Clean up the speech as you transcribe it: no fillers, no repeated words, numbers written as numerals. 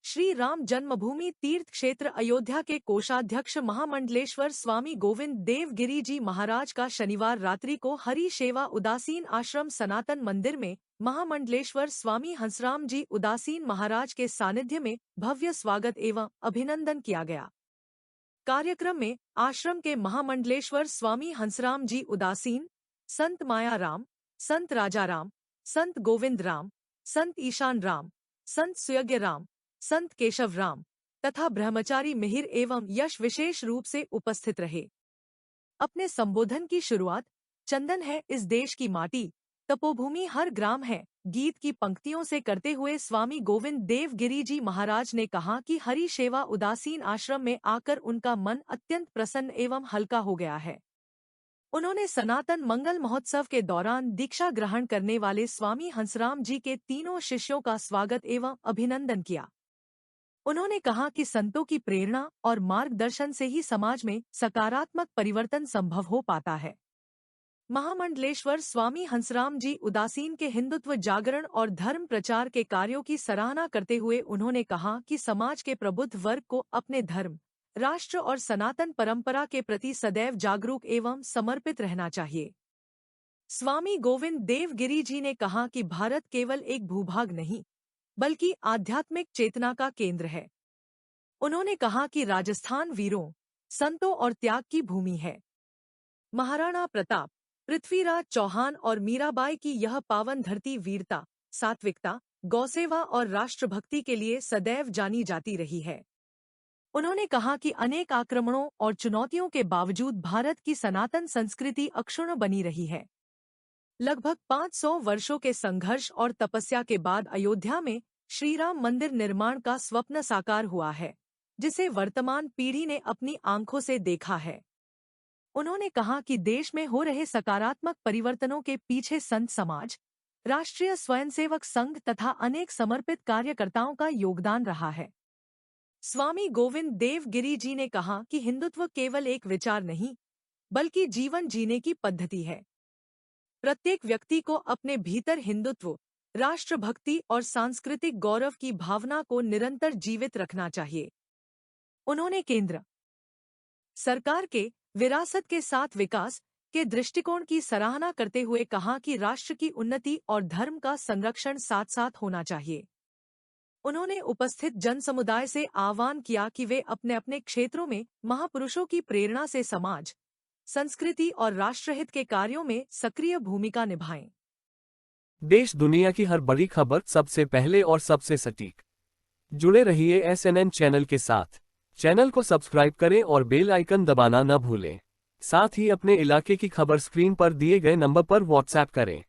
श्री राम जन्मभूमि तीर्थ क्षेत्र अयोध्या के कोषाध्यक्ष महामंडलेश्वर स्वामी गोविंद देव गिरी जी महाराज का शनिवार रात्रि को हरि सेवा उदासीन आश्रम सनातन मंदिर में महामंडलेश्वर स्वामी हंसराम जी उदासीन महाराज के सानिध्य में भव्य स्वागत एवं अभिनंदन किया गया। कार्यक्रम में आश्रम के महामंडलेश्वर स्वामी हंसराम जी उदासीन, संत माया राम, संत राजा राम, संत गोविंद राम, संत ईशान राम, संत सुयज्ञ राम, संत केशव राम तथा ब्रह्मचारी मिहिर एवं यश विशेष रूप से उपस्थित रहे। अपने संबोधन की शुरुआत चंदन है इस देश की माटी, तपोभूमि हर ग्राम है गीत की पंक्तियों से करते हुए स्वामी गोविंद देव गिरी जी महाराज ने कहा कि हरि सेवा उदासीन आश्रम में आकर उनका मन अत्यंत प्रसन्न एवं हल्का हो गया है। उन्होंने सनातन मंगल महोत्सव के दौरान दीक्षा ग्रहण करने वाले स्वामी हंसराम जी के तीनों शिष्यों का स्वागत एवं अभिनंदन किया। उन्होंने कहा कि संतों की प्रेरणा और मार्गदर्शन से ही समाज में सकारात्मक परिवर्तन संभव हो पाता है। महामंडलेश्वर स्वामी हंसराम जी उदासीन के हिंदुत्व जागरण और धर्म प्रचार के कार्यों की सराहना करते हुए उन्होंने कहा कि समाज के प्रबुद्ध वर्ग को अपने धर्म, राष्ट्र और सनातन परंपरा के प्रति सदैव जागरूक एवं समर्पित रहना चाहिए। स्वामी गोविंद देव गिरी जी ने कहा कि भारत केवल एक भूभाग नहीं बल्कि आध्यात्मिक चेतना का केंद्र है। उन्होंने कहा कि राजस्थान वीरों, संतों और त्याग की भूमि है। महाराणा प्रताप, पृथ्वीराज चौहान और मीराबाई की यह पावन धरती वीरता, सात्विकता, गौसेवा और राष्ट्रभक्ति के लिए सदैव जानी जाती रही है। उन्होंने कहा कि अनेक आक्रमणों और चुनौतियों के बावजूद भारत की सनातन संस्कृति अक्षुण्ण बनी रही है। लगभग 500 वर्षों के संघर्ष और तपस्या के बाद अयोध्या में श्रीराम मंदिर निर्माण का स्वप्न साकार हुआ है, जिसे वर्तमान पीढ़ी ने अपनी आंखों से देखा है। उन्होंने कहा कि देश में हो रहे सकारात्मक परिवर्तनों के पीछे संत समाज, राष्ट्रीय स्वयंसेवक संघ तथा अनेक समर्पित कार्यकर्ताओं का योगदान रहा है। स्वामी गोविंद देव गिरी जी ने कहा कि हिंदुत्व केवल एक विचार नहीं, बल्कि जीवन जीने की पद्धति है। प्रत्येक व्यक्ति को अपने भीतर हिंदुत्व, राष्ट्रभक्ति और सांस्कृतिक गौरव की भावना को निरंतर जीवित रखना चाहिए। उन्होंने केंद्र सरकार के विरासत के साथ विकास के दृष्टिकोण की सराहना करते हुए कहा कि राष्ट्र की उन्नति और धर्म का संरक्षण साथ साथ होना चाहिए। उन्होंने उपस्थित जनसमुदाय से आह्वान किया कि वे अपने अपने क्षेत्रों में महापुरुषों की प्रेरणा से समाज, संस्कृति और राष्ट्रहित के कार्यों में सक्रिय भूमिका निभाएं। देश दुनिया की हर बड़ी खबर सबसे पहले और सबसे सटीक जुड़े रहिए SNN चैनल के साथ। चैनल को सब्सक्राइब करें और बेल आइकन दबाना न भूलें। साथ ही अपने इलाके की खबर स्क्रीन पर दिए गए नंबर पर व्हाट्सएप करें।